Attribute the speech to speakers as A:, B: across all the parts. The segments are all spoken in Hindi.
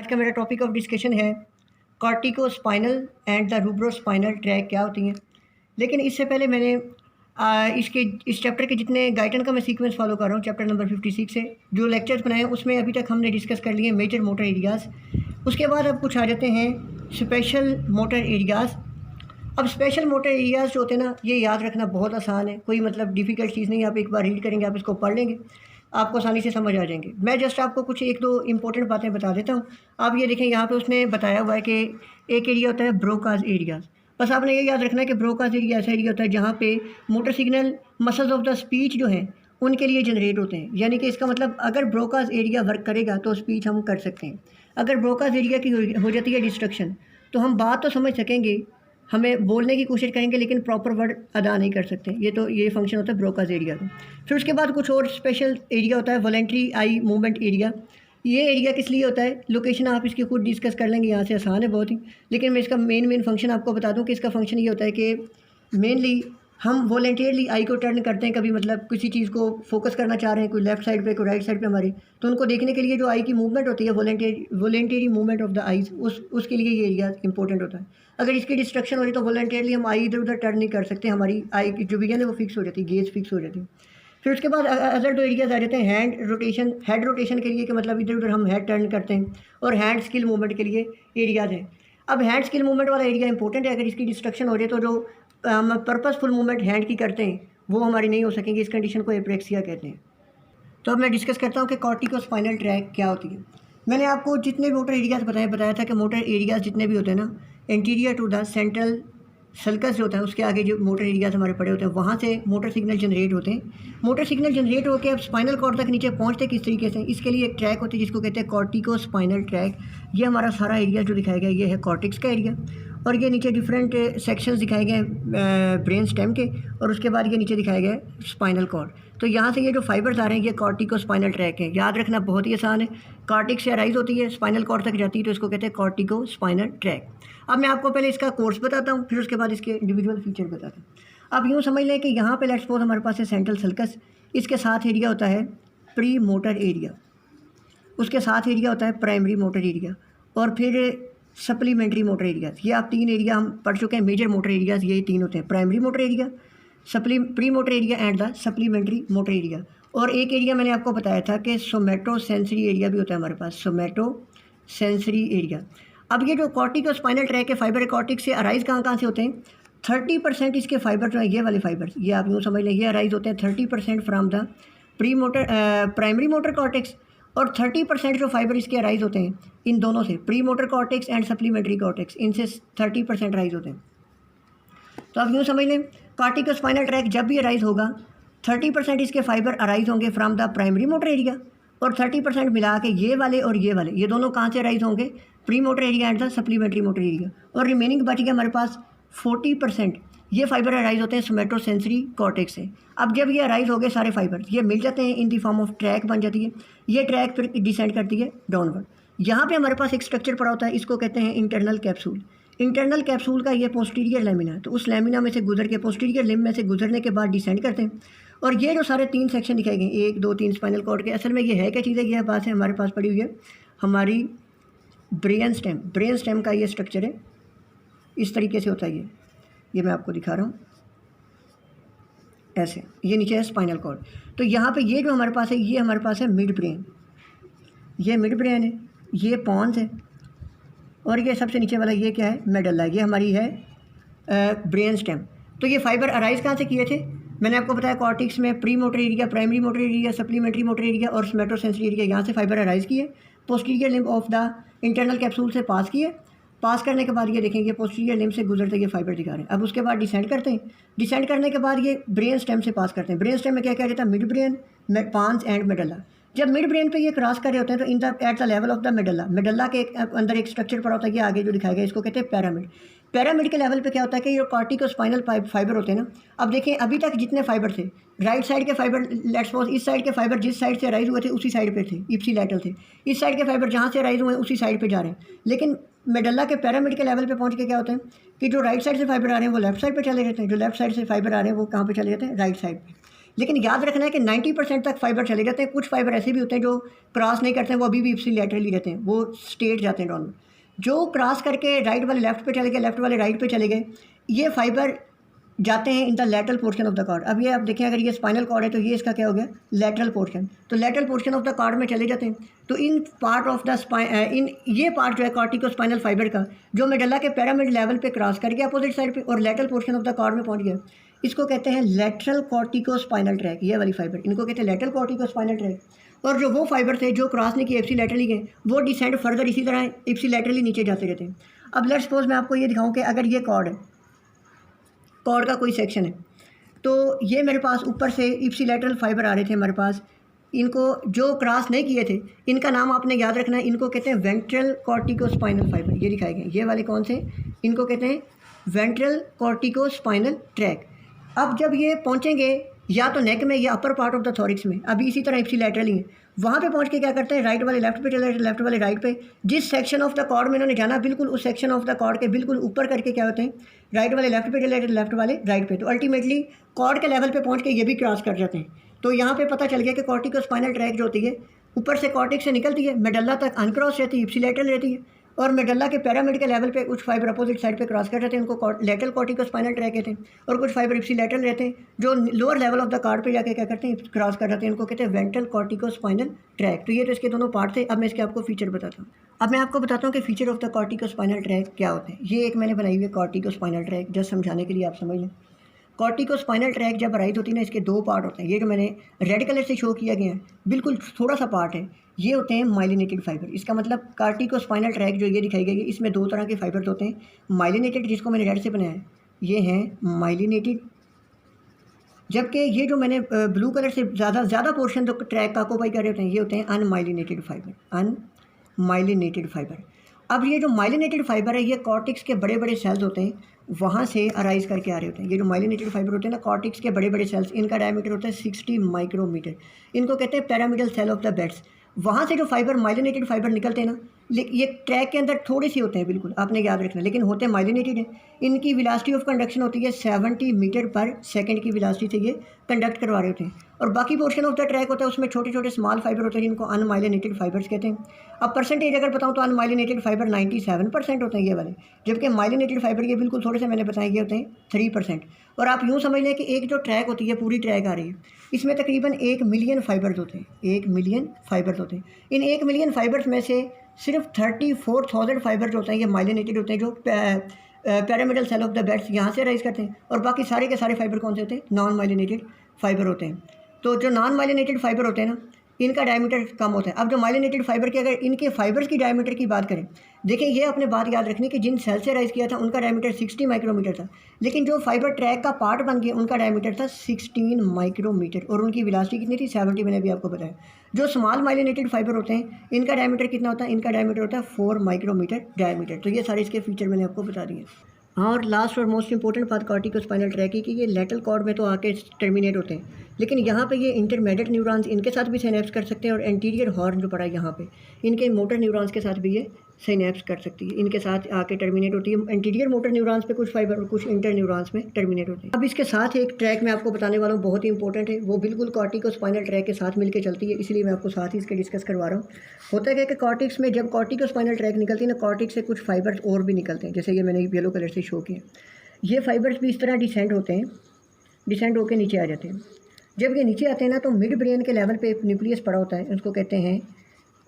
A: आज का मेरा टॉपिक ऑफ डिस्कशन है कॉर्टिकोस्पाइनल एंड द रूब्रोस्पाइनल ट्रैक क्या होती हैं। लेकिन इससे पहले मैंने इस चैप्टर के जितने गाइडन का मैं सीक्वेंस फॉलो कर रहा हूँ चैप्टर नंबर 56 से जो लेक्चर्स बनाए हैं उसमें अभी तक हमने डिस्कस कर लिए मेजर मोटर एरियाज़। उसके बाद अब कुछ आ जाते हैं स्पेशल मोटर एरियाज़। अब स्पेशल मोटर एरियाज़ जो होते हैं ना, ये याद रखना बहुत आसान है, कोई मतलब डिफ़िकल्ट चीज़ नहीं है। आप एक बार रीड करेंगे, आप इसको पढ़ लेंगे, आपको आसानी से समझ आ जाएंगे। मैं जस्ट आपको कुछ एक दो इंपॉर्टेंट बातें बता देता हूँ। आप ये देखें, यहाँ पे उसने बताया हुआ है कि एक एरिया होता है ब्रोकाज एरियाज़। बस आपने ये याद रखना है कि ब्रोकाज एरिया ऐसा एरिया होता है जहाँ पे motor signal muscles of the speech जो हैं उनके लिए जनरेट होते हैं। यानी कि इसका मतलब अगर ब्रोकाज एरिया वर्क करेगा तो स्पीच हम कर सकते हैं। अगर ब्रोकाज एरिया की हो जाती है डिस्ट्रक्शन तो हम बात तो समझ सकेंगे, हमें बोलने की कोशिश करेंगे, लेकिन प्रॉपर वर्ड अदा नहीं कर सकते। ये फंक्शन होता है ब्रोकाज एरिया का। फिर उसके बाद कुछ और स्पेशल एरिया होता है वॉलंटरी आई मूवमेंट एरिया। ये एरिया किस लिए होता है, लोकेशन आप इसकी खुद डिस्कस कर लेंगे, यहाँ से आसान है बहुत ही। लेकिन मैं इसका मेन फंक्शन आपको बता दूँ कि इसका फंक्शन ये होता है कि मेनली हम वॉलंटियरली आई को टर्न करते हैं। कभी मतलब किसी चीज़ को फोकस करना चाह रहे हैं, कोई लेफ्ट साइड पे कोई राइट साइड पे हमारी, तो उनको देखने के लिए जो आई की मूवमेंट होती है voluntary movement of the eyes, उसके लिए ये एरिया इंपॉर्टेंट होता है। अगर इसकी डिस्ट्रक्शन हो रही तो वॉलंटियरली हम आई इधर उधर टर्न नहीं कर सकते, हमारी आई की जो विजन है वो फिक्स हो जाती है, गेज फिक्स हो जाती है। फिर उसके बाद अदर दो एरियाज आ जाते हैं हेड रोटेशन के लिए, कि मतलब इधर उधर हम हेड टर्न करते हैं, और हैंड स्किल मूवमेंट के लिए एरियाज हैं। अब हैंड स्किल मूवमेंट वाला एरिया इंपॉर्टेंट है। अगर इसकी डिस्ट्रक्शन हो जाए तो जो हम पर्पसफुल मूवमेंट हैंड की करते हैं वो हमारी नहीं हो सकेंगी। इस कंडीशन को एप्रेक्सिया कहते हैं। तो अब मैं डिस्कस करता हूँ कि कॉर्टिकोस्पाइनल ट्रैक क्या होती है। मैंने आपको जितने भी मोटर एरियाज़ बताया था कि मोटर एरियाज़ जितने भी होते हैं ना, anterior to the central sulcus जो होता है उसके आगे जो मोटर एरियाज़ हमारे पड़े होते हैं वहाँ से मोटर सिग्नल जनरेट होते हैं। मोटर सिग्नल जनरेट होकर अब स्पाइनल कॉर्ड तक नीचे पहुँचते किस तरीके से, इसके लिए एक ट्रैक होती है जिसको कहते हैं कॉर्टिकोस्पाइनल ट्रैक। ये हमारा सारा एरिया जो दिखाया गया ये है कॉर्टिक्स का एरिया, और ये नीचे डिफरेंट सेक्शंस दिखाए गए ब्रेन स्टेम के, और उसके बाद ये नीचे दिखाया गया है स्पाइनल कॉर्ड। तो यहाँ से ये जो फाइबर्स आ रहे हैं ये कॉर्टिकोस्पाइनल ट्रैक है। याद रखना बहुत ही आसान है। कॉर्टिक्स से अराइज होती है, स्पाइनल कॉर्ड तक जाती है, तो इसको कहते हैं कॉर्टिकोस्पाइनल ट्रैक। अब मैं आपको पहले इसका कोर्स बताता हूँ, फिर उसके बाद इसके इंडिविजुअल फीचर बताता हूँ। अब यूँ समझ लें कि यहाँ पे लेट्स सपोज हमारे पास है सेंट्रल सल्कस, इसके साथ एरिया होता है प्री मोटर एरिया, उसके साथ एरिया होता है प्राइमरी मोटर एरिया, और फिर सप्लीमेंट्री मोटर एरियाज़। ये आप तीन एरिया हम पढ़ चुके हैं, मेजर मोटर एरियाज़ ये तीन होते हैं, primary motor area, pre motor area and the supplementary motor area. और एक एरिया मैंने आपको बताया था कि सोमेटो सेंसरी एरिया भी होता है हमारे पास, सोमेटो सेंसरी एरिया। अब ये जो कॉर्टिकोस्पाइनल ट्रैक के फाइबर कॉर्टिक्स से अराइज कहाँ से होते हैं, 30% इसके फाइबर जो है ये वाले फाइबर्स, ये आप यूँ समझ लें, ये अराइज होते हैं 30% from the primary motor cortex, और 30% जो फाइबर इसके अराइज होते हैं इन दोनों से, pre motor cortex and supplementary cortex, इनसे 30% अराइज होते हैं। तो अब यूँ समझ लें, कॉर्टिकोस्पाइनल ट्रैक जब भी अराइज होगा 30% इसके फाइबर अराइज होंगे from the primary motor area, और 30% मिला के ये वाले ये दोनों कहाँ से अराइज होंगे, pre motor area and the supplementary motor area. और रिमेनिंग बच गया हमारे पास 40%, ये फाइबर अराइज होते हैं सोमेटोसेंसरी कॉर्टेक्स से। अब जब ये अराइज हो गए सारे फाइबर, ये मिल जाते हैं इन दी फॉर्म ऑफ ट्रैक बन जाती है। ये ट्रैक फिर डिसेंड करती है डाउनवर्ड। यहाँ पे हमारे पास एक स्ट्रक्चर पड़ा होता है, इसको कहते हैं इंटरनल कैप्सूल। इंटरनल कैप्सूल का ये पोस्टीरियर लेमिना है, तो उस लेमिना में से गुजर के पोस्टीरियर लिम्ब में से गुजरने के बाद डिसेंड करते हैं। और ये जो सारे तीन सेक्शन दिखाए गए 1 2 3 स्पाइनल कॉर्ड के, असल में ये है क्या चीज़ है, ये बात है हमारे पास पड़ी हुई है हमारी ब्रेन स्टेम का ये स्ट्रक्चर है, इस तरीके से होता है ये मैं आपको दिखा रहा हूँ ऐसे। ये नीचे है स्पाइनल कॉर्ड। तो यहाँ पे ये जो हमारे पास है ये हमारे पास है मिड ब्रेन, ये मिड ब्रेन है, ये पॉन्स है, और ये सबसे नीचे वाला ये क्या है, मेडल्ला, ये हमारी है ब्रेन स्टेम। तो ये फाइबर अराइज कहाँ से किए थे, मैंने आपको बताया कॉर्टिक्स में pre motor area, primary motor area, supplementary motor area और सोमेटोसेंसरी एरिया, यहाँ से फाइबर अराइज किए, posterior limb of the internal capsule से पास किए। पास करने के बाद ये देखेंगे पोस्टीरियर लिम्ब से गुजरते ये फाइबर दिखा रहे हैं। अब उसके बाद डिसेंड करते हैं, डिसेंड करने के बाद ये ब्रेन स्टेम से पास करते हैं। ब्रेन स्टेम में क्या क्या रहता है, मिड ब्रेन, पांस एंड मेडल्ला। जब मिड ब्रेन पे ये क्रॉस कर रहे होते हैं तो in the at the level of the medulla के अंदर एक स्ट्रक्चर पड़ा होता है, ये आगे जो दिखाया गया इसको कहते हैं पैरामिड। पैरामिड के लेवल पे क्या होता है कि ये कॉर्टिकोस्पाइनल फाइबर होते हैं ना। अब देखें अभी तक जितने फाइबर थे, राइट साइड के फाइबर लेट्स सपोज इस साइड के फाइबर जिस साइड से राइज हुए थे उसी साइड पे थे, इप्सिलैटरल थे। इस साइड के फाइबर जहाँ से राइज हुए हैं उसी साइड पे जा रहे हैं। लेकिन मेडल्ला के पैरामिड के लेवल पे पहुँच के क्या होता है कि जो राइट साइड से फाइबर आ रहे हैं वो लेफ्ट साइड पे चले जाते हैं, जो लेफ्ट साइड से फाइबर आ रहे हैं वो कहाँ पे चले जाते हैं, राइट साइड पे। लेकिन याद रखना है कि 90% तक फाइबर चले जाते हैं। कुछ फाइबर ऐसे भी होते हैं जो क्रॉस नहीं करते हैं, वो अभी भी इप्सिलैटरली रहते हैं, वो स्ट्रेट जाते हैं डॉन। जो क्रॉस करके राइट वाले लेफ्ट पे चले गए, लेफ्ट वाले राइट पे चले गए, ये फाइबर जाते हैं in the lateral portion of the cord. अब ये आप देखें, अगर ये स्पाइनल कॉर्ड है तो ये इसका क्या हो गया, लेटरल पोर्शन। तो lateral portion of the cord में चले जाते हैं। तो इन पार्ट ऑफ द इन ये पार्ट जो है कॉर्टिकोस्पाइनल फाइबर का, जो मेडल्ला के पिरामिड लेवल पे क्रॉस कर गया अपोजिट साइड पे और lateral portion of the cord में पहुंच गया, इसको कहते हैं लेटरल कॉर्टिकोस्पाइनल ट्रैक। ये वाली फाइबर, इनको कहते हैं लेटरल कॉर्टिकोस्पाइनल ट्रैक। और जो वो फाइबर थे जो क्रॉस नहीं किए, इप्सिलैटरली गए, वो डिसेंड फर्दर इसी तरह इप्सिलैटरली नीचे जाते रहते हैं। अब लेट्स सपोज मैं आपको ये दिखाऊं कि अगर ये कॉर्ड है, कॉर्ड का कोई सेक्शन है, तो ये मेरे पास ऊपर से इप्सिलैटरल फाइबर आ रहे थे हमारे पास, इनको जो क्रॉस नहीं किए थे, इनका नाम आपने याद रखना है, इनको कहते हैं वेंट्रल कॉर्टिकोस्पाइनल फाइबर। ये दिखाए गए ये वाले कौन से, इनको कहते हैं वेंट्रल कॉर्टिकोस्पाइनल ट्रैक। अब जब ये पहुँचेंगे या तो नेक में या upper part of the thorax में, अभी इसी तरह इप्सिलैटरली है, वहाँ पे पहुँच के क्या करते हैं, राइट वाले लेफ्ट पे चले, लेफ्ट वाले राइट पे। जिस सेक्शन ऑफ द कॉर्ड में इन्होंने जाना, बिल्कुल उस सेक्शन ऑफ द कॉर्ड के बिल्कुल ऊपर करके क्या होते हैं, राइट वाले लेफ्ट पे चले, लेफ्ट वाले राइट पे। तो अल्टीमेटली कॉर्ड के लेवल पे पहुँच के ये भी क्रॉस कर जाते हैं। तो यहाँ पे पता चल गया कि कॉर्टिकोस्पाइनल ट्रैक जो होती है ऊपर से कॉर्टिक्स से निकलती है, मेडल्ला तक अनक्रॉस रहती है, इप्सिलैटरल रहती है, और मेडल्ला के पिरामिड के लेवल पे कुछ फाइबर अपोजिट साइड पे क्रॉस कर जाते हैं, उनको लेटरल कॉर्टिकोस्पाइनल ट्रैक कहते हैं। और कुछ फाइबर इप्सिलैटरल रहते हैं जो lower level of the cord पे जाके क्या करते हैं, क्रॉस कर जाते हैं, उनको कहते हैं वेंट्रल कॉर्टिकोस्पाइनल ट्रैक। तो ये तो इसके दोनों पार्ट थे। अब मैं इसके आपको फीचर बताता हूँ। अब मैं आपको बताता हूँ कि feature of the corticospinal tract क्या होते हैं। ये एक मैंने बनाई हुई है कॉर्टिकोस्पाइनल ट्रैक, जस्ट समझाने के लिए आप समझ लें। कॉर्टिकोस्पाइनल ट्रैक जब अराइज होती है ना, इसके दो पार्ट होते हैं। ये जो मैंने रेड कलर से शो किया गया है, बिल्कुल थोड़ा सा पार्ट है, ये होते हैं माइलिनेटेड फाइबर। इसका मतलब कॉर्टिकोस्पाइनल ट्रैक जो ये दिखाई गई है, इसमें दो तरह के फाइबर होते हैं। माइलिनेटेड, जिसको मैंने रेड से बनाया है, ये हैं माइलिनेटेड, जबकि ये जो मैंने ब्लू कलर से ज़्यादा पोर्शन जो ट्रैक का ऑक्यूपाई कर रहे होते हैं, ये होते हैं अनमाइलिनेटेड फाइबर, अनमाइलिनेटेड फाइबर। अब ये जो माइलिनेटेड फाइबर है, ये कॉर्टिक्स के बड़े बड़े सेल्स होते हैं, वहाँ से अराइज करके आ रहे होते हैं। ये जो माइलिनेटेड फाइबर होते हैं ना, कॉर्टिक्स के बड़े बड़े सेल्स, इनका डायमीटर होता है 60 माइक्रोमीटर। इनको कहते हैं pyramidal cell of the Betz. वहाँ से जो फाइबर माइलिनेटेड फाइबर निकलते हैं ना, ये ट्रैक के अंदर थोड़े से होते हैं, बिल्कुल आपने याद रखना, लेकिन होते हैं माइलिनेटेड है। इनकी वेलोसिटी ऑफ कंडक्शन होती है 70 मीटर पर सेकंड की वेलोसिटी से ये कंडक्ट करवा रहे होते हैं। और बाकी पोर्शन ऑफ द ट्रैक होता है, उसमें छोटे छोटे स्मॉल फाइबर होते हैं, जिनको अनमाइलिनेटेड फाइबर्स कहते हैं। अब परसेंटेज अगर बताऊँ तो अनमाइलिनेटेड फाइबर 97% होते हैं ये वाले, जबकि माइलिनेटेड फाइबर ये बिल्कुल थोड़े से मैंने बताए ये होते हैं 3%। और आप यूँ समझ लें कि एक जो ट्रैक होती है, पूरी ट्रैक आ रही है, इसमें तकरीबन 1 मिलियन फाइबर्स होते हैं, 1 मिलियन फाइबर्स होते हैं। इन 1 मिलियन फाइबर्स में से सिर्फ 34,000 फाइबर्स होते हैं ये माइलिनेटेड होते हैं, जो pyramidal cell of the Betz यहाँ से राइज करते हैं। और बाकी सारे के सारे फाइबर कौन से होते हैं, नॉन माइलिनेटेड फाइबर होते हैं। तो जो नॉन माइलिनेटेड फाइबर होते हैं ना, इनका डायमीटर कम होता है। अब जो माइलिनेटेड फाइबर के, अगर इनके फाइबर्स की डायमीटर की बात करें, देखिए ये अपने बात याद रखनी कि जिन सेल से राइज किया था उनका डायमीटर 60 माइक्रोमीटर था, लेकिन जो फाइबर ट्रैक का पार्ट बन गया उनका डायमीटर था 16 माइक्रोमीटर, और उनकी वेलोसिटी कितनी थी, 70। मैंने अभी आपको बताया। जो स्मॉल माइलिनेटेड फाइबर होते हैं, इनका डायमीटर कितना होता है, इनका डायमीटर होता है 4 माइक्रोमीटर डायमीटर। तो ये सारे इसके फीचर मैंने आपको बता दिए। हाँ, और लास्ट और मोस्ट इंपॉर्टेंट बात कॉर्टिकोस्पाइनल ट्रैक की कि ये लेटरल कॉर्ड में तो आके टर्मिनेट होते हैं, लेकिन यहाँ पे ये इंटरमीडिएट न्यूरॉन्स इनके साथ भी सिनैप्स कर सकते हैं, और एंटीरियर हॉर्न जो पड़ा है यहाँ पे, इनके मोटर न्यूरॉन्स के साथ भी ये सिनैप्स कर सकती है, इनके साथ आके टर्मिनेट होती है। एंटीरियर मोटर न्यूरॉन्स पे कुछ फाइबर और कुछ इंटर न्यूरॉन्स में टर्मिनेट होते हैं। अब इसके साथ एक ट्रैक मैं आपको बताने वाला हूँ, बहुत ही इंपॉर्टेंट है, वो बिल्कुल कॉर्टिकोस्पाइनल ट्रैक के साथ मिलकर चलती है, इसलिए मैं आपको साथ ही इसके डिस्कस करवा रहा हूँ। होता है कि कॉर्टिक्स में जब कॉर्टिकोस्पाइनल ट्रैक निकलती है ना, कॉर्टिक्स से कुछ फाइबर्स और भी निकलते हैं, जैसे ये मैंने येलो कलर से शो किया। ये फाइबर्स भी इस तरह डिसेंड होते हैं, डिसेंड होकर नीचे आ जाते हैं। जब ये नीचे आते हैं ना, तो मिड ब्रेन के लेवल पे एक न्यूक्लियस पड़ा होता है, उसको कहते हैं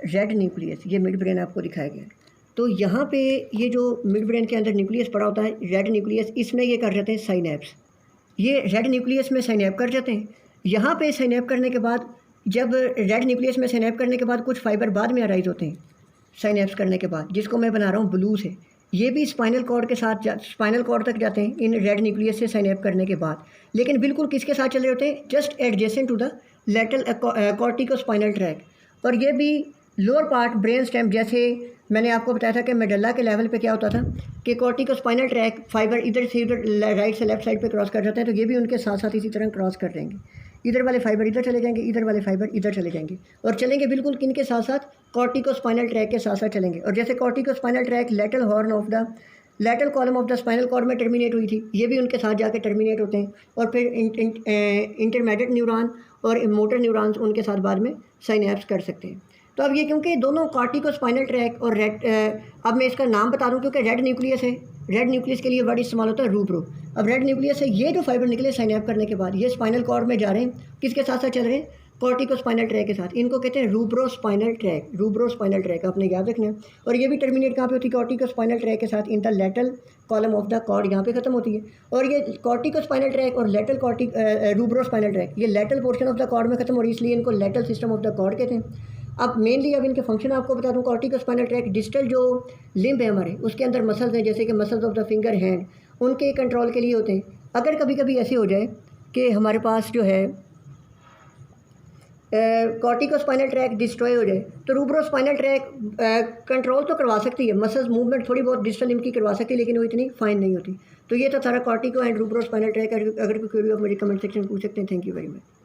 A: रेड न्यूक्लियस। ये मिड ब्रेन आपको दिखाया गया है। तो यहाँ पे ये जो मिड ब्रेन के अंदर न्यूक्लियस पड़ा होता है, रेड न्यूक्लियस, इसमें ये कर जाते हैं साइनैप्स। ये रेड न्यूक्लियस में साइनैप कर जाते हैं। यहाँ पे साइनैप करने के बाद, जब रेड न्यूक्लियस में साइनैप करने के बाद कुछ फाइबर बाद में अराइज होते हैं साइनैप्स करने के बाद, जिसको मैं बना रहा हूँ ब्लू से। ये भी स्पाइनल कॉर्ड के साथ स्पाइनल कॉर्ड तक जाते हैं इन रेड न्यूक्लियस से साइनैप करने के बाद, लेकिन बिल्कुल किसके साथ चले होते हैं, just adjacent to the lateral corticospinal tract. और ये भी लोअर पार्ट ब्रेन स्टेम, जैसे मैंने आपको बताया था कि मेडल्ला के लेवल पे क्या होता था कि कॉर्टिकोस्पाइनल ट्रैक फाइबर इधर से इधर राइट से लेफ्ट साइड पे क्रॉस कर जाते हैं, तो ये भी उनके साथ साथ इसी तरह क्रॉस कर देंगे। इधर वाले फाइबर इधर चले जाएंगे, इधर वाले फाइबर इधर चले जाएंगे, और चलेंगे बिल्कुल किन के साथ साथ, कॉर्टिकोस्पाइनल ट्रैक के साथ साथ चलेंगे। और जैसे corticospinal tract lateral horn of the lateral column of the spinal cord में टर्मिनेट हुई थी, ये भी उनके साथ जाके टर्मिनेट होते हैं। और फिर इंटरमीडिएट न्यूरॉन और मोटर न्यूरॉन्स उनके साथ बाद में साइनेप्स कर सकते हैं। तो अब ये क्योंकि दोनों कॉर्टिकोस्पाइनल ट्रैक और अब मैं इसका नाम बता दूं क्योंकि रेड न्यूक्लियस है, रेड न्यूक्लियस के लिए वर्ड इस्तेमाल होता है रूब्रो। अब रेड न्यूक्लियस है, ये जो फाइबर निकले साइनेप करने के बाद ये स्पाइनल कॉर्ड में जा रहे हैं, किसके साथ साथ चल रहे हैं, कॉर्टिकोस्पाइनल ट्रैक के साथ। इनको कहते हैं रूब्रोस्पाइनल ट्रैक, रूब्रोस्पाइनल ट्रैक आपने याद रखना है। और ये भी टर्मिनेट कहाँ पे होती है, कॉर्टिकोस्पाइनल ट्रैक के साथ, in the lateral column of the cord यहाँ पे खत्म होती है। और ये कॉर्टिकोस्पाइनल ट्रैक और लेटरल रूब्रोस्पाइनल ट्रैक ये lateral portion of the cord में खत्म हो रही है, इसलिए इनको lateral system of the cord कहते हैं। अब मेनली अब इनके फंक्शन आपको बता दूं, कॉर्टिकोस्पाइनल ट्रैक डिस्टल जो लिम्ब है हमारे, उसके अंदर मसल्स हैं जैसे कि muscles of the finger hand, उनके कंट्रोल के लिए होते हैं। अगर कभी कभी ऐसे हो जाए कि हमारे पास जो है कॉर्टिकोस्पाइनल ट्रैक डिस्ट्रॉय हो जाए तो रूब्रोस्पाइनल ट्रैक कंट्रोल तो करवा सकती है, मसल्स मूवमेंट थोड़ी बहुत डिस्टल लिम्ब की करवा सकती है, लेकिन वो इतनी फाइन नहीं होती। तो ये तो सारा कॉर्टिको एंड रूब्रोस्पाइनल ट्रैक। अगर कोई क्वेरी आप मुझे कमेंट सेक्शन में पूछ सकते हैं। Thank you very much.